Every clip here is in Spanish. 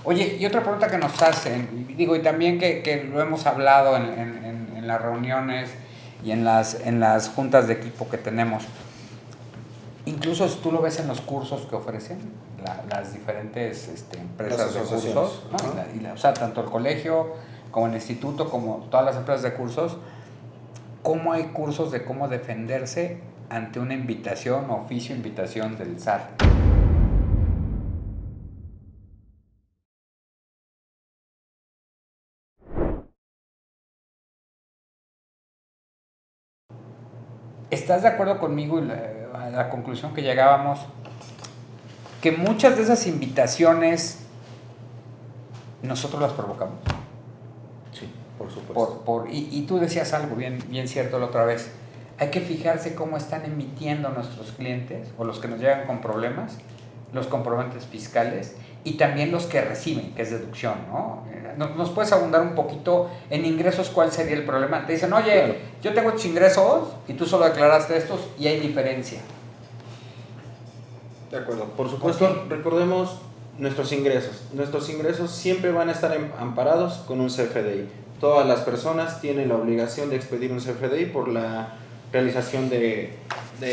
Oye, y otra pregunta que nos hacen, y digo, y también que lo hemos hablado en las reuniones y en las juntas de equipo que tenemos, incluso si tú lo ves en los cursos que ofrecen las diferentes empresas de cursos, ¿no? O sea, tanto el colegio como el instituto, como todas las empresas de cursos, cómo hay cursos de cómo defenderse ante una invitación, oficio invitación del SAT. ¿Estás de acuerdo conmigo y a la conclusión que llegábamos? Que muchas de esas invitaciones nosotros las provocamos. Sí, por supuesto. Y tú decías algo bien cierto la otra vez. Hay que fijarse cómo están emitiendo nuestros clientes o los que nos llegan con problemas, los comprobantes fiscales y también los que reciben, que es deducción, ¿no? ¿Nos puedes abundar un poquito en ingresos? ¿Cuál sería el problema? Te dicen, oye, claro, yo tengo estos ingresos y tú solo declaraste estos y hay diferencia. De acuerdo. Por supuesto, okay, recordemos nuestros ingresos. Nuestros ingresos siempre van a estar amparados con un CFDI. Todas las personas tienen la obligación de expedir un CFDI por la realización de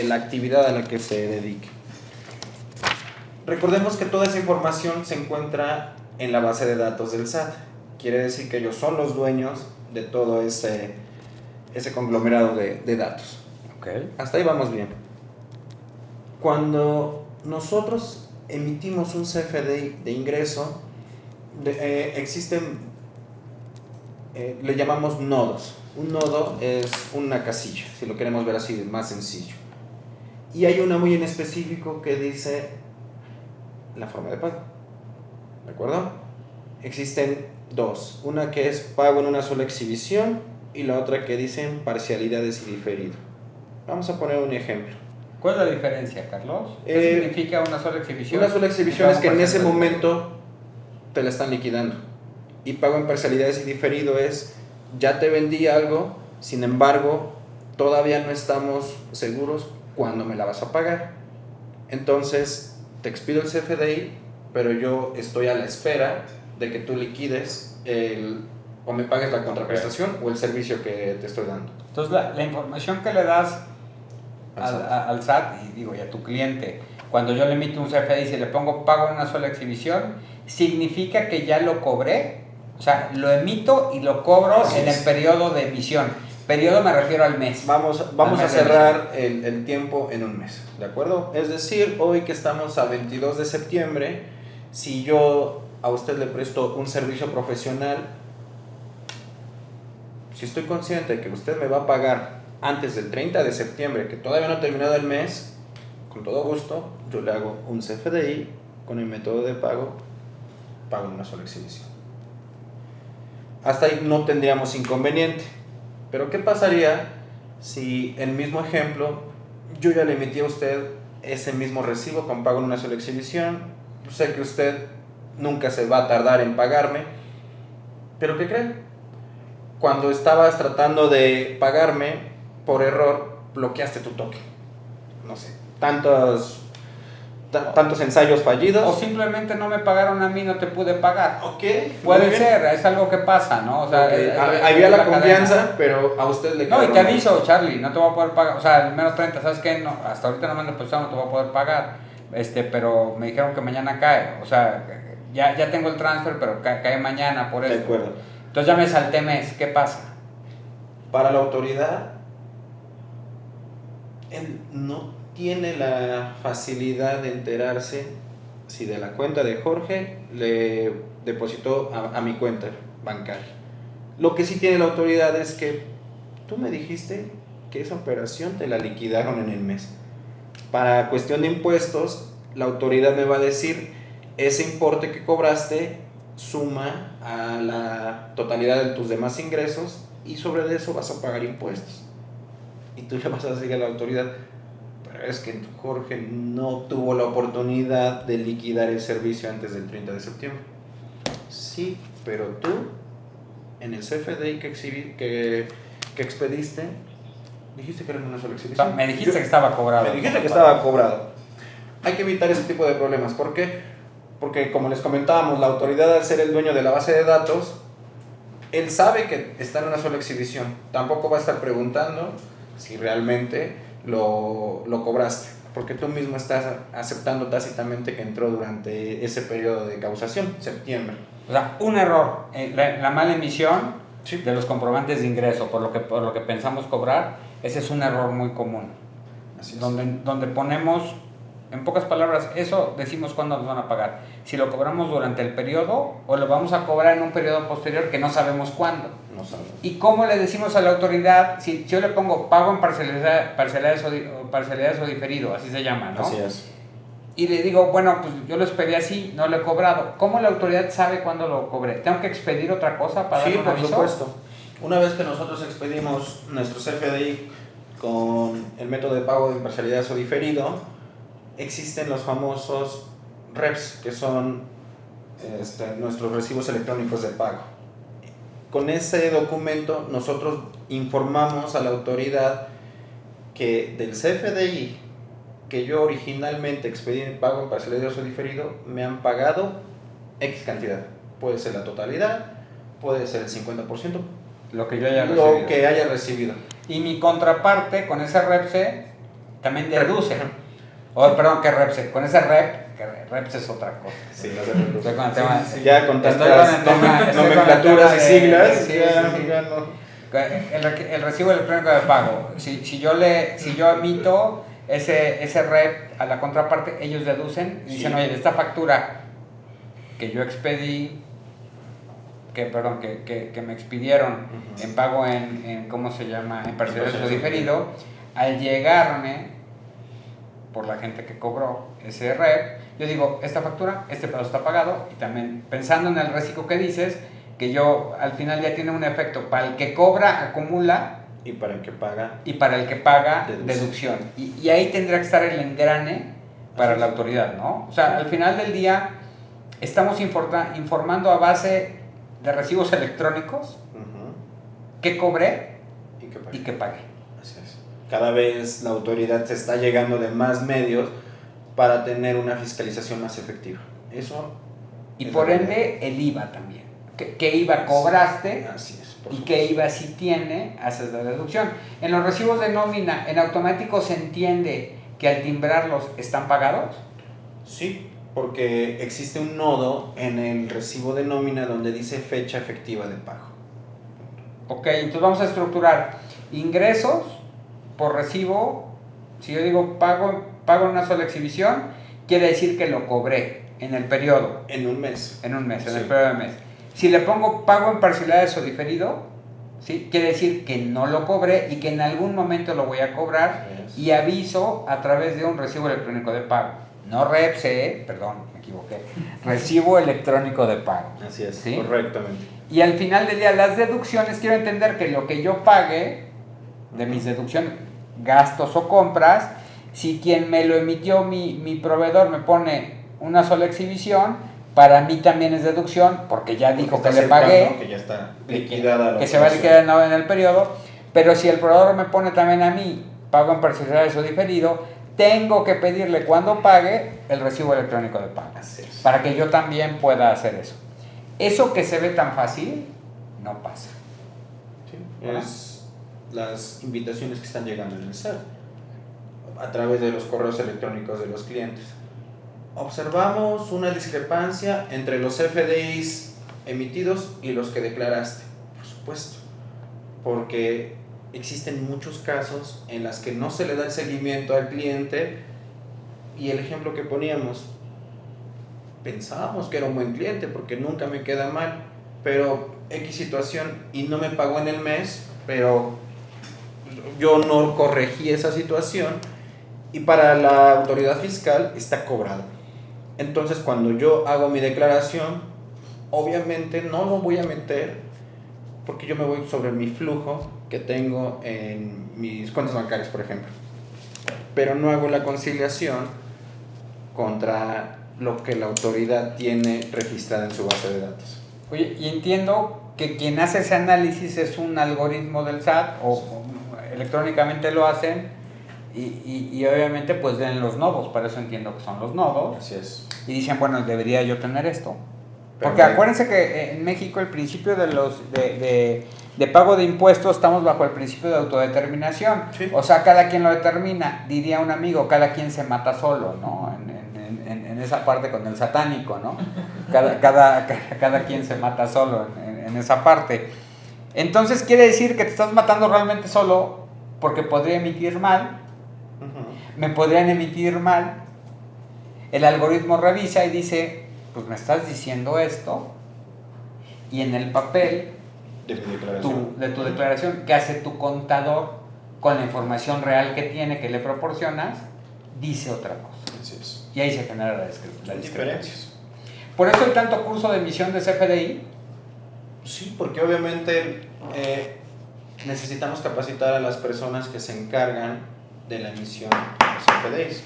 la actividad a la que se dedique. Recordemos que toda esa información se encuentra en la base de datos del SAT. Quiere decir que ellos son los dueños de todo ese conglomerado de datos. Okay. Hasta ahí vamos bien. Cuando nosotros emitimos un CFDI de ingreso, existen, le llamamos nodos. Un nodo es una casilla, si lo queremos ver así, más sencillo. Y hay una muy en específico que dice la forma de pago. ¿De acuerdo? Existen dos. Una que es pago en una sola exhibición y la otra que dicen parcialidades y diferido. Vamos a poner un ejemplo. ¿Cuál es la diferencia, Carlos? ¿Qué significa una sola exhibición? Una sola exhibición es que en ese momento te la están liquidando. Y pago en parcialidades y diferido es, ya te vendí algo, sin embargo, todavía no estamos seguros cuándo me la vas a pagar. Entonces, te expido el CFDI, pero yo estoy a la espera de que tú liquides o me pagues la contraprestación o el servicio que te estoy dando. Entonces, la información que le das al SAT y a tu cliente, cuando yo le emito un CFDI, si le pongo pago en una sola exhibición, significa que ya lo cobré, o sea, lo emito y lo cobro en el periodo de emisión. Periodo me refiero al mes. Vamos a cerrar el tiempo en un mes, ¿de acuerdo? Es decir, hoy que estamos a 22 de septiembre, si yo a usted le presto un servicio profesional, si estoy consciente de que usted me va a pagar antes del 30 de septiembre, que todavía no ha terminado el mes, con todo gusto, yo le hago un CFDI con el método de pago en una sola exhibición. Hasta ahí no tendríamos inconveniente. Pero ¿qué pasaría si el mismo ejemplo, yo ya le emití a usted ese mismo recibo con pago en una sola exhibición? Sé que usted nunca se va a tardar en pagarme, pero ¿qué cree? Cuando estabas tratando de pagarme, por error, bloqueaste tu token. No sé, tantos ensayos fallidos. O simplemente no me pagaron a mí, no te pude pagar. Ok. Puede ser, es algo que pasa, ¿no? O sea, okay, había la confianza, cadena, pero a usted le no, y te aviso, Charlie, no te voy a poder pagar. O sea, el menos 30, ¿sabes qué? No, hasta ahorita no me han depositado, no te voy a poder pagar. Pero me dijeron que mañana cae. O sea, ya tengo el transfer, pero cae mañana por eso. De acuerdo. Entonces ya me salté mes, ¿qué pasa? Para la autoridad, él no tiene la facilidad de enterarse si de la cuenta de Jorge le depositó a mi cuenta bancaria. Lo que sí tiene la autoridad es que tú me dijiste que esa operación te la liquidaron en el mes. Para cuestión de impuestos, la autoridad me va a decir ese importe que cobraste suma a la totalidad de tus demás ingresos y sobre eso vas a pagar impuestos. Y tú le vas a decir a la autoridad, pero es que Jorge no tuvo la oportunidad de liquidar el servicio antes del 30 de septiembre. Sí, pero tú, en el CFDI que expediste, dijiste que era una sola exhibición. Me dijiste que estaba cobrado. Me dijiste que estaba cobrado. Hay que evitar ese tipo de problemas. ¿Por qué? Porque como les comentábamos, la autoridad al ser el dueño de la base de datos, él sabe que está en una sola exhibición. Tampoco va a estar preguntando si realmente lo cobraste, porque tú mismo estás aceptando tácitamente que entró durante ese periodo de causación, septiembre. O sea, un error, la mala emisión Sí. de los comprobantes de ingreso por lo que pensamos cobrar, ese es un error muy común. Así es. Donde ponemos, en pocas palabras, eso decimos cuándo nos van a pagar. Si lo cobramos durante el periodo o lo vamos a cobrar en un periodo posterior que no sabemos cuándo. No sabemos. ¿Y cómo le decimos a la autoridad? Si yo le pongo pago en parcialidades o diferido, así se llama, ¿no? Así es. Y le digo, bueno, pues yo lo expedí así, no lo he cobrado. ¿Cómo la autoridad sabe cuándo lo cobré? ¿Tengo que expedir otra cosa para Sí, dar un por aviso? supuesto. Una vez que nosotros expedimos nuestro CFDI con el método de pago de imparcialidad o diferido, existen los famosos REPS, que son nuestros recibos electrónicos de pago. Con ese documento nosotros informamos a la autoridad que del CFDI que yo originalmente expedí en pago en parcialidad o diferido, me han pagado X cantidad. Puede ser la totalidad, puede ser el 50%, Lo que yo haya recibido. lo que haya recibido. Y mi contraparte con ese REPSE también deduce. Perdón, que REPSE. Con ese REPSE es otra cosa. Sí, no se preocupe. Estoy con el tema. Sí, ya con Estoy tantas con el tema- estoy con el nomenclaturas tema y de- siglas, sí, ya, sí, sí. ya no. El recibo electrónico de pago. Si yo emito ese REP a la contraparte, ellos deducen y dicen, Sí. oye, de esta factura que yo expedí, que me expidieron Ujú. en pago en ¿cómo se llama? En parcialidades o parcialidades. diferido, al llegarme por la gente que cobró ese REP, yo digo, esta factura, este pedazo está pagado, y también pensando en el reciclo que dices, que yo al final ya tiene un efecto para el que cobra, acumula, Y para el que paga, y para el que paga, Deducción. deducción. Y ahí tendrá que estar el engrane para Así la es. autoridad, ¿no? O sea, al final del día estamos informando a base de recibos electrónicos que cobré y que paga. y que pagué. Así es. Cada vez la autoridad se está llegando de más medios para tener una fiscalización más efectiva. Eso. Y es por la ende el IVA también. ¿Qué IVA cobraste? Así es. por Y supuesto. qué IVA sí tiene, haces la deducción. En los recibos de nómina, ¿en automático se entiende que al timbrarlos están pagados? Sí, porque existe un nodo en el recibo de nómina donde dice fecha efectiva de pago. Ok, entonces vamos a estructurar ingresos por recibo. Si yo digo pago en una sola exhibición, quiere decir que lo cobré en el periodo, En un mes. en un mes, en Sí. el periodo de mes. Si le pongo pago en parcialidades o diferido, ¿sí? Quiere decir que no lo cobré y que en algún momento lo voy a cobrar, Así es. y aviso a través de un recibo electrónico de pago. No REPSE, perdón, me equivoqué. Recibo electrónico de pago. Así es, ¿Sí? correctamente. Y al final del día, las deducciones, quiero entender que lo que yo pague de mis deducciones, gastos o compras, si quien me lo emitió, mi proveedor, me pone una sola exhibición, para mí también es deducción, porque ya dijo que Está le pagué, aceptando que ya está liquidada la que se va a operación. liquidar en el periodo. Pero si el proveedor me pone también a mí pago en parcialidades o diferido, tengo que pedirle cuando pague el recibo electrónico de pago, Así es. para que yo también pueda hacer eso. Eso que se ve tan fácil, no pasa. Sí, ¿verdad? es las invitaciones que están llegando en el SAT a través de los correos electrónicos de los clientes. Observamos una discrepancia entre los FDIs emitidos y los que declaraste, por supuesto, porque existen muchos casos en los que no se le da el seguimiento al cliente, y el ejemplo que poníamos, pensábamos que era un buen cliente porque nunca me queda mal, pero X situación y no me pagó en el mes, pero yo no corregí esa situación y para la autoridad fiscal está cobrado. Entonces cuando yo hago mi declaración, obviamente no lo voy a meter porque yo me voy sobre mi flujo que tengo en mis cuentas bancarias, por ejemplo, pero no hago la conciliación contra lo que la autoridad tiene registrada en su base de datos. Oye, y entiendo que quien hace ese análisis es un algoritmo del SAT, o electrónicamente lo hacen, Y obviamente pues ven los nodos, para eso entiendo que son los nodos. Así es. Y dicen, bueno, debería yo tener esto. Pero Porque acuérdense que en México el principio de pago de impuestos estamos bajo el principio de autodeterminación. Sí. O sea, cada quien lo determina, diría un amigo, cada quien se mata solo, ¿no? En esa parte con el satánico, ¿no? Cada quien se mata solo en esa parte. Entonces quiere decir que te estás matando realmente solo porque podría emitir mal, me podrían emitir mal, el algoritmo revisa y dice, pues me estás diciendo esto, y en el papel de mi declaración. de tu declaración que hace tu contador con la información real que tiene, que le proporcionas, dice otra cosa. Así es. Y ahí se genera la discrepancia. Diferencias. Por eso hay tanto curso de emisión de CFDI. Sí, porque obviamente necesitamos capacitar a las personas que se encargan de la emisión de los CFDIs.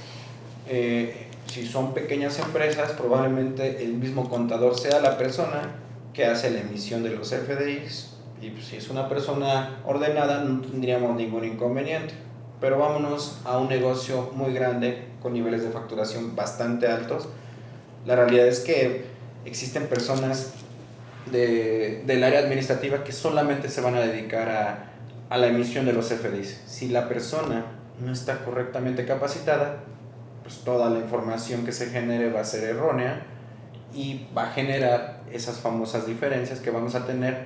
Si son pequeñas empresas, probablemente el mismo contador sea la persona que hace la emisión de los CFDIs, y pues, si es una persona ordenada no tendríamos ningún inconveniente. Pero vámonos a un negocio muy grande con niveles de facturación bastante altos. La realidad es que existen personas del área administrativa que solamente se van a dedicar a la emisión de los CFDIs. Si la persona no está correctamente capacitada, pues toda la información que se genere va a ser errónea y va a generar esas famosas diferencias que vamos a tener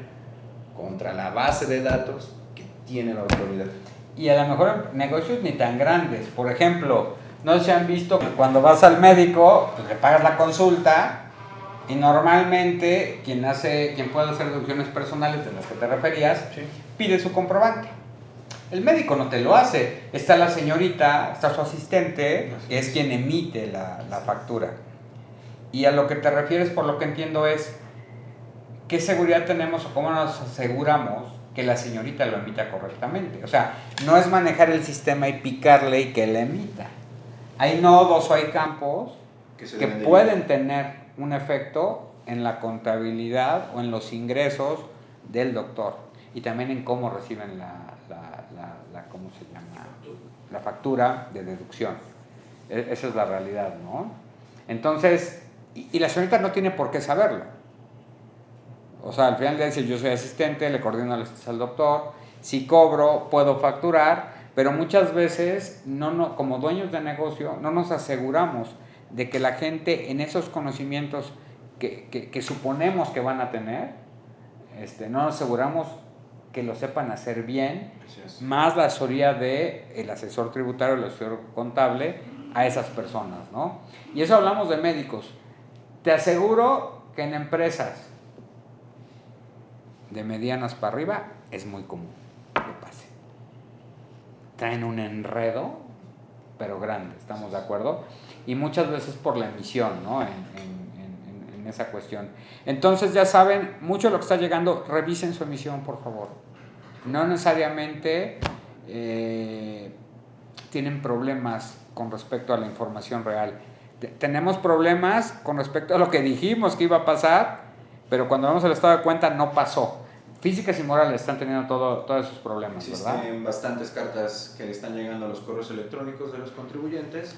contra la base de datos que tiene la autoridad. Y a lo mejor negocios ni tan grandes. Por ejemplo, no se han visto que cuando vas al médico, pues le pagas la consulta y normalmente quien puede hacer deducciones personales de las que te referías, Sí. pide su comprobante. El médico no te lo hace. Está la señorita, está su asistente, que es quien emite la factura. Y a lo que te refieres, por lo que entiendo, es ¿qué seguridad tenemos o cómo nos aseguramos que la señorita lo emita correctamente? O sea, no es manejar el sistema y picarle y que le emita. Hay nodos o hay campos que pueden tener un efecto en la contabilidad o en los ingresos del doctor y también en cómo reciben ¿cómo se llama? La factura de deducción. Esa es la realidad, ¿no? Entonces, y la señorita no tiene por qué saberlo. O sea, al final de decir, yo soy asistente, le coordino al doctor, si cobro, puedo facturar, pero muchas veces, como dueños de negocio, no nos aseguramos de que la gente en esos conocimientos que suponemos que van a tener, no nos aseguramos que lo sepan hacer bien, más la asesoría del asesor tributario, el asesor contable, a esas personas, ¿no? Y eso hablamos de médicos. Te aseguro que en empresas de medianas para arriba es muy común que pase. Traen un enredo, pero grande, ¿estamos de acuerdo? Y muchas veces por la emisión, ¿no? En esa cuestión. Entonces ya saben, mucho de lo que está llegando, revisen su emisión, por favor. No necesariamente tienen problemas con respecto a la información real. Tenemos problemas con respecto a lo que dijimos que iba a pasar, pero cuando vamos al estado de cuenta no pasó. Físicas y morales están teniendo todos esos problemas, ¿verdad? Existen bastantes cartas que le están llegando a los correos electrónicos de los contribuyentes.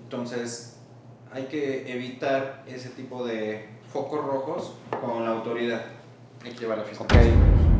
Entonces, hay que evitar ese tipo de focos rojos con la autoridad. Hay que llevar la fiscalía. Okay.